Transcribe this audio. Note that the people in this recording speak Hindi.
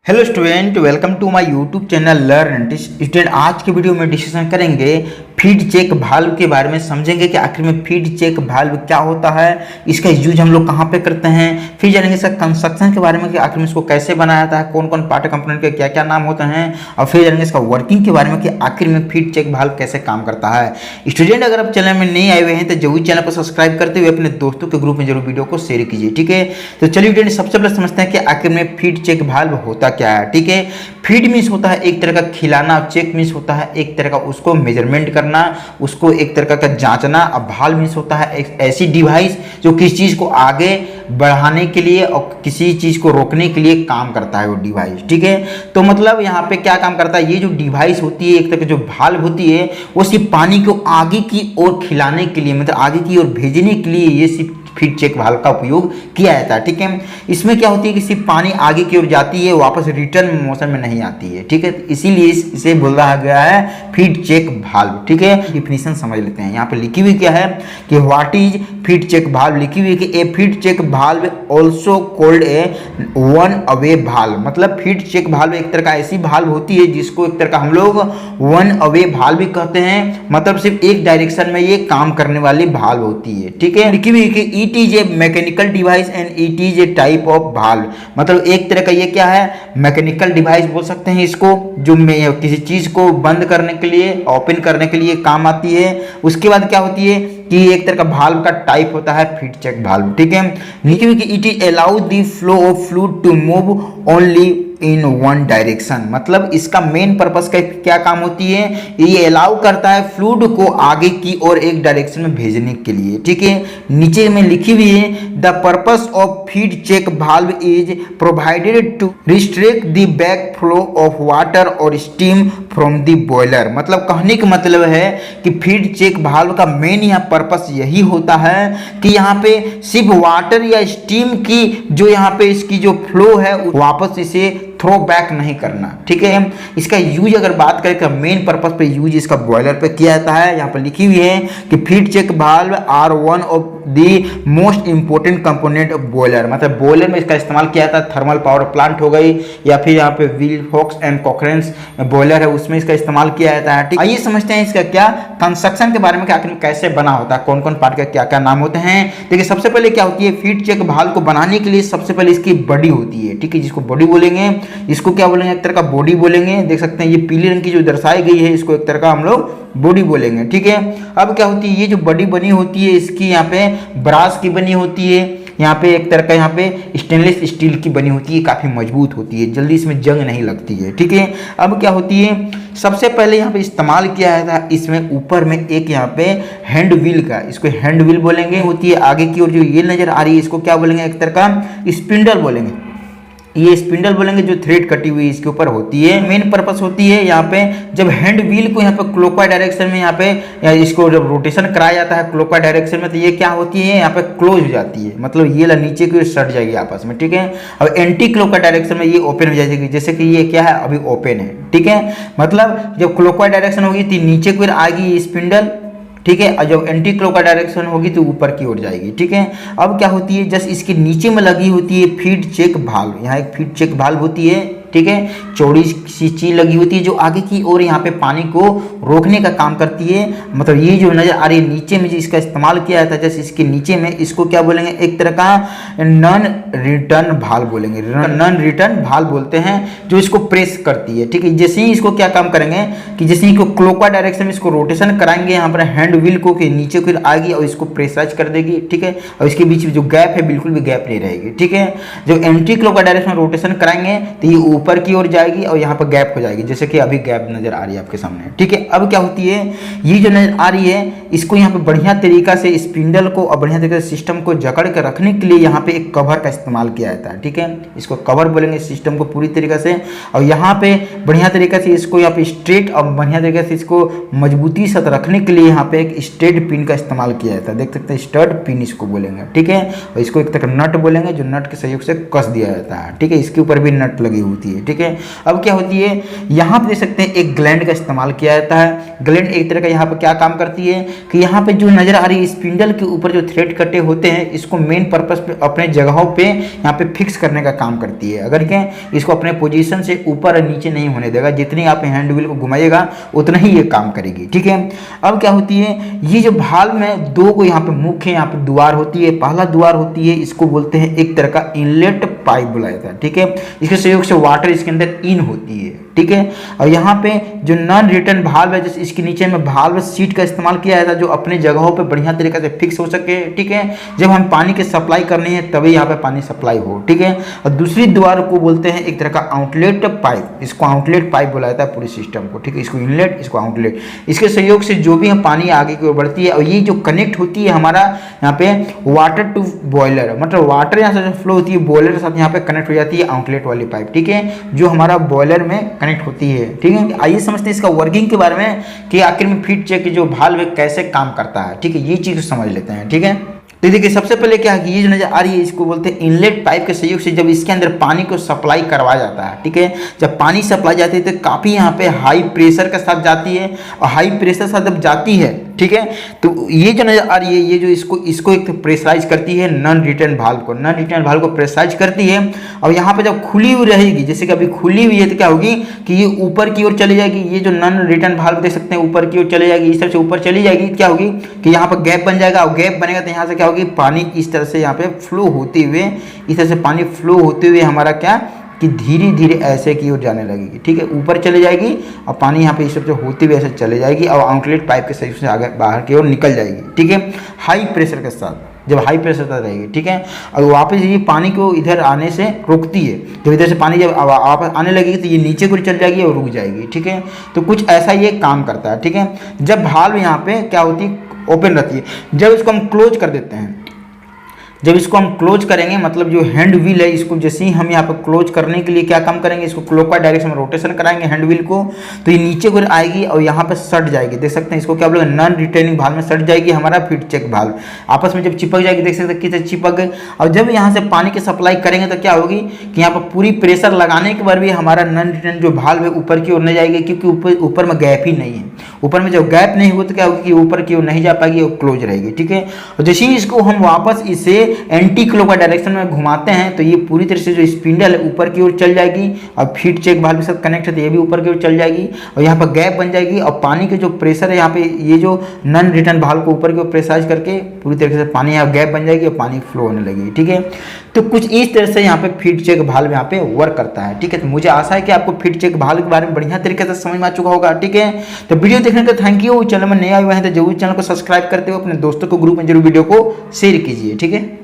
Hello student, welcome to my YouTube channel learn. Student, आज के वीडियो में डिस्कशन करेंगे फीड चेक भाल्व के बारे में। समझेंगे कि आखिर में फीड चेक भाल्व क्या होता है, इसका यूज हम लोग कहाँ पे करते हैं। फिर जानेंगे इसका कंस्ट्रक्शन के बारे में कि आखिर में इसको कैसे बनाया जाता है, कौन कौन पार्ट कंपोनेंट के क्या क्या नाम होते हैं। और फिर जानेंगे इसका वर्किंग के बारे में कि आखिर में फीड चेक भाल्व कैसे काम करता है। स्टूडेंट, अगर आप चैनल में नहीं आए हुए हैं तो जरूर चैनल को सब्सक्राइब करते हुए अपने दोस्तों के ग्रुप में जरूर वीडियो को शेयर कीजिए। ठीक है, तो चलिए स्टूडेंट, सबसे पहले समझते हैं कि आखिर में फीड चेक भाल्व होता क्या है। ठीक है, फीड मीन्स होता है एक तरह का खिलाना, चेक मीन्स होता है एक तरह का उसको मेजरमेंट करना, उसको एक तरह का जांचना। अब भाल्व मीन्स होता है एक ऐसी डिवाइस जो किसी चीज को आगे बढ़ाने के लिए और किसी चीज को रोकने के लिए काम करता है वो डिवाइस। ठीक है, तो मतलब यहाँ पे क्या काम करता है, ये जो डिवाइस होती है एक तरह की जो भाल्व होती है वो सिर्फ पानी को आगे की ओर खिलाने के लिए, मतलब आगे की ओर भेजने के लिए ये सिर्फ फीड चेक भाल्व का उपयोग किया जाता है। ठीक है, इसमें क्या होती है कि सिर्फ पानी आगे की ओर जाती है, वापस रिटर्न मोशन में नहीं आती है। ठीक है, इसीलिए इसे बोला गया है फीड चेक भाल्व। ठीक है, डिफिनीशन समझ लेते हैं। यहाँ पे लिखी हुई क्या है कि what is feed check valve. लिखी हुई है कि a feed check valve also called a one away valve. मतलब फीड चेक भाल्व एक तरह का ऐसी भाल्व होती है जिसको एक तरह का हम लोग वन अवे भाल्व भी कहते हैं, मतलब सिर्फ एक डायरेक्शन में ये काम करने वाली भाल्व होती है। ठीक है, लिखी हुई है कि it is a mechanical device and it is a type of valve. मतलब एक तरह का ये क्या है, मैकेनिकल डिवाइस बोल सकते हैं इसको, जो किसी चीज को बंद करने के लिए, ओपन करने के लिए काम आती है। उसके बाद क्या होती है कि एक तरह का भाल्व का टाइप होता है फीड चेक भाल्व। ठीक है, लिखी हुई कि it is allow the flow of fluid to move only in one direction. मतलब इसका मेन पर्पस का क्या काम होती है, ये अलाउ करता है फ्लूइड को आगे की ओर एक डायरेक्शन में भेजने के लिए। ठीक है, नीचे में लिखी हुई है the purpose of feed check valve is provided to restrict the back flow of water और स्टीम फ्रॉम द बॉयलर। मतलब कहने का मतलब है कि फीड चेक भाल्व का मेन यहाँ पर्पस यही होता है कि यहाँ पे सिर्फ वाटर या स्टीम की जो यहाँ पे इसकी जो फ्लो है वापस इसे थ्रो बैक नहीं करना। ठीक है, इसका यूज अगर बात करें तो मेन पर्पस पे यूज इसका बॉयलर पे किया जाता है। यहाँ पर लिखी हुई है कि feed check valve are one of the most important component of boiler. मतलब बॉयलर में इसका इस्तेमाल किया जाता है, थर्मल पावर प्लांट हो गई या फिर यहाँ पे विलफॉक्स एंड कॉकरेंस बॉयलर है उसमें इसका इस्तेमाल किया जाता है। ठीक, आइए समझते हैं इसका क्या कंस्ट्रक्शन के बारे में, आखिर कैसे बना होता है, कौन कौन पार्ट का क्या क्या नाम होते हैं। देखिए, सबसे पहले क्या होती है, फीड चेक भाल्व को बनाने के लिए सबसे पहले इसकी बॉडी होती है। ठीक है, जिसको बॉडी बोलेंगे, इसको क्या बोलेंगे, एक तरह का बॉडी बोलेंगे। देख सकते हैं ये पीले रंग की जो दर्शाई गई है इसको एक तरह का हम लोग बॉडी बोलेंगे। ठीक है, अब क्या होती है, ये जो बॉडी बनी होती है इसकी यहाँ पे ब्रास की बनी होती है, यहाँ पे एक तरह का यहाँ पे स्टेनलेस स्टील की बनी होती है, काफी मजबूत होती है, जल्दी इसमें जंग नहीं लगती है। ठीक है, अब क्या होती है, सबसे पहले यहाँ पे इस्तेमाल किया है था इसमें ऊपर में एक यहाँ पे हैंड व्हील का, इसको हैंड व्हील बोलेंगे। होती है आगे की ओर जो ये नजर आ रही है इसको क्या बोलेंगे, एक तरह का स्पिंडल बोलेंगे। ये स्पिंडल बोलेंगे जो थ्रेड कटी हुई इसके ऊपर होती है। मेन पर्पस होती है यहाँ पे जब हैंड व्हील को यहाँ पे क्लॉकवाइज डायरेक्शन में यहाँ पे इसको जब रोटेशन कराया जाता है क्लॉकवाइज डायरेक्शन में, तो ये क्या होती है यहाँ पे क्लोज हो जाती है, मतलब ये नीचे की ओर सट जाएगी आपस में। ठीक है, अब एंटी क्लॉकवाइज डायरेक्शन में ये ओपन हो जाएगी, जैसे कि ये क्या है अभी ओपन है। ठीक है, मतलब जब क्लॉकवाइज डायरेक्शन होगी तो नीचे की ओर आएगी ये स्पिंडल। ठीक है, और जब एंटी क्लॉकवाइज डायरेक्शन होगी तो ऊपर की ओर जाएगी। ठीक है, अब क्या होती है, जस्ट इसके नीचे में लगी होती है फीड चेक भाल्व। यहाँ एक फीड चेक भाल्व होती है। ठीक है, चौड़ी सी चीज लगी होती है जो आगे की ओर यहाँ पे पानी को रोकने का काम करती है। मतलब ये जो नजर आ रही है नीचे में जो इसका इस्तेमाल किया जाता है, जैसे इसके नीचे में इसको क्या बोलेंगे, एक तरह का नॉन रिटर्न भाल्व बोलेंगे। नॉन रिटर्न भाल्व बोलते हैं जो इसको प्रेस करती है। ठीक है, जैसे ही इसको क्या काम करेंगे कि जैसे ही क्लॉकवाइज डायरेक्शन में इसको रोटेशन कराएंगे यहाँ पर हैंड व्हील को कि नीचे की ओर आएगी और इसको प्रेसराइज कर देगी। ठीक है, और इसके बीच में जो गैप है बिल्कुल भी गैप नहीं रहेगी। ठीक है, जब एंटी क्लॉकवाइज डायरेक्शन में रोटेशन कराएंगे तो ये ऊपर की ओर जाएगी और यहाँ पर गैप हो जाएगी, जैसे कि अभी गैप नजर आ रही है आपके सामने। ठीक है, अब क्या होती है, ये जो नजर आ रही है इसको यहाँ पे बढ़िया तरीका से स्पिंडल को और बढ़िया तरीके से सिस्टम को जकड़ के रखने के लिए यहाँ पे एक कवर का इस्तेमाल किया जाता है। ठीक है, इसको कवर बोलेंगे सिस्टम को पूरी तरीके से, और यहाँ पे बढ़िया तरीके से इसको यहाँ पे स्ट्रेट और बढ़िया तरीके से इसको मजबूती से रखने के लिए यहाँ पे एक स्ट्रेट पिन का इस्तेमाल किया जाता है। देख सकते हैं स्टड पिन इसको बोलेंगे। ठीक है, और इसको एक तरह नट बोलेंगे जो नट के सहयोग से कस दिया जाता है। ठीक है, इसके ऊपर भी नट लगी होती होती है, ठीक है। अब क्या होती है, यहाँ पे देख सकते हैं एक ग्लैंड का इस्तेमाल किया जाता है। ग्लैंड एक तरह का यहाँ पे क्या काम करती है कि यहाँ पे जो नजर आ रही है स्पिंडल के ऊपर जो थ्रेड कटे होते हैं, इसको मेन पर्पस पे अपने जगहों पे यहाँ पे फिक्स करने का काम करती है। अगर क्या इसको अपने पोजीशन से ऊपर और नीचे नहीं होने देगा, जितनी आप हैंड व्हील को घुमाइएगा उतना ही ये काम करेगी, ठीक है। अब क्या होती है, ये जो भाल्व में दो को यहाँ पे मुख्य यहाँ पे द्वार होती है। पहला द्वार होती है, इसको बोलते हैं एक तरह का इनलेट पाइप बुलाया जाता है, ठीक है। इसके सहयोग से वाटर इसके अंदर इन होती है, ठीक है। और यहाँ पे जो नॉन रिटर्न भाल्व है, जैसे इसके नीचे में भाल्व सीट का इस्तेमाल किया जाता है जो अपने जगहों पे बढ़िया तरीके से फिक्स हो सके, ठीक है। जब हम पानी की सप्लाई करनी है तभी यहाँ पे पानी सप्लाई हो, ठीक है। और दूसरी द्वार को बोलते हैं एक तरह का आउटलेट पाइप, इसको आउटलेट पाइप बुलाया जाता है पूरे सिस्टम को, ठीक है। इसको इनलेट, इसको आउटलेट। इसके सहयोग से जो भी हम पानी आगे की ओर बढ़ती है, और ये जो कनेक्ट होती है हमारा यहाँ पे वाटर टू बॉयलर, मतलब वाटर यहाँ से जो फ्लो होती है बॉयलर के साथ यहाँ पे कनेक्ट हो जाती है आउटलेट वाली पाइप, ठीक है, जो हमारा बॉयलर में कनेक्ट होती है, ठीक है। आइए समझते हैं इसका वर्किंग के बारे में कि आखिर में फीड चेक जो भाल्व कैसे काम करता है, ठीक है। ये चीज समझ लेते हैं, ठीक है। तो देखिए सबसे पहले क्या है कि ये जो नजर आ रही है इसको बोलते हैं इनलेट पाइप के सहयोग से जब इसके अंदर पानी को सप्लाई करवाया जाता है, ठीक है। जब पानी सप्लाई जाती है तो काफ़ी यहाँ पे हाई प्रेशर के साथ जाती है, और हाई प्रेशर के साथ जब जाती है, ठीक है, तो ये जो नजर आ रही है ये जो इसको एक प्रेशराइज करती है नॉन रिटर्न भाल्व को, नॉन रिटर्न भाल्व को प्रेशराइज करती है। और यहाँ पे जब खुली हुई रहेगी, जैसे कि अभी खुली हुई है तो क्या होगी कि ये ऊपर की ओर चली जाएगी। ये जो नॉन रिटर्न भाल्व देख सकते हैं ऊपर की ओर चली जाएगी, इस तरह से ऊपर चली जाएगी, क्या होगी कि यहाँ पर गैप बन जाएगा, और गैप बनेगा तो यहाँ से क्या होगी पानी इस तरह से यहाँ पे फ्लो होते हुए, इस तरह से पानी फ्लो होते हुए हमारा क्या कि धीरे धीरे ऐसे की ओर जाने लगेगी, ठीक है। ऊपर चले जाएगी और पानी यहाँ पे इस तरह से होते हुए ऐसे चले जाएगी और आउटलेट पाइप के सहयोग से आगे बाहर की ओर निकल जाएगी, ठीक है, हाई प्रेशर के साथ। जब हाई प्रेशर तक रहेगी, ठीक है, और वापस ये पानी को इधर आने से रोकती है। जब इधर से पानी जब वापस आने लगेगी तो ये नीचे को चल जाएगी और रुक जाएगी, ठीक है। तो कुछ ऐसा ये काम करता है, ठीक है। जब भाल्व यहाँ पे क्या होती है ओपन रहती है, जब इसको हम क्लोज कर देते हैं, जब इसको हम क्लोज करेंगे मतलब जो हैंड व्हील है इसको जैसे ही हम यहाँ पर क्लोज करने के लिए क्या काम करेंगे, इसको क्लॉकवाइज डायरेक्शन में रोटेशन कराएंगे हैंड व्हील को, तो ये नीचे को आएगी और यहाँ पे सट जाएगी। देख सकते हैं इसको क्या बोलेंगे नॉन रिटर्निंग भाल्व में सट जाएगी हमारा फीड चेक भाल्व, आपस में जब चिपक जाएगी, देख सकते हैं कितने चिपक गए। और जब यहाँ से पानी की सप्लाई करेंगे तो क्या होगी कि यहाँ पर पूरी प्रेशर लगाने के बाद भी हमारा नॉन रिटर्न जो भाल्व है ऊपर की ओर नहीं जाएगी, क्योंकि ऊपर में गैप ही नहीं है। ऊपर में जब गैप नहीं हो तो क्या होगी कि ऊपर की ओर नहीं जा पाएगी और क्लोज रहेगी, ठीक है। और जैसे ही इसको हम वापस इसे एंटी क्लॉकवाइज डायरेक्शन में घुमाते हैं तो ये पूरी तरह से जो स्पिंडल है ऊपर की ओर चल जाएगी और फीड चेक भाल्व के साथ कनेक्ट है तो ये भी ऊपर की ओर चल जाएगी और यहाँ पर गैप बन जाएगी और पानी के जो प्रेशर है यहाँ पे ये जो नॉन रिटर्न भाल्व को ऊपर की ओर प्रेशराइज करके पूरी तरीके से पानी यहाँ गैप बन जाएगी और पानी फ्लो होने लगेगी, ठीक है। तो कुछ इस तरह से यहाँ पे फीड चेक भाल्व यहाँ पे वर्क करता है, ठीक है। तो मुझे आशा है कि आपको फीड चेक भाल्व के बारे में बढ़िया तरीके से समझ में आ चुका होगा, ठीक है। तो वीडियो देखने का थैंक यू। चैनल में नए आए हुए हैं तो जरूर चैनल को सब्सक्राइब करते हुए अपने दोस्तों को ग्रुप में जरूर वीडियो को शेयर कीजिए, ठीक है।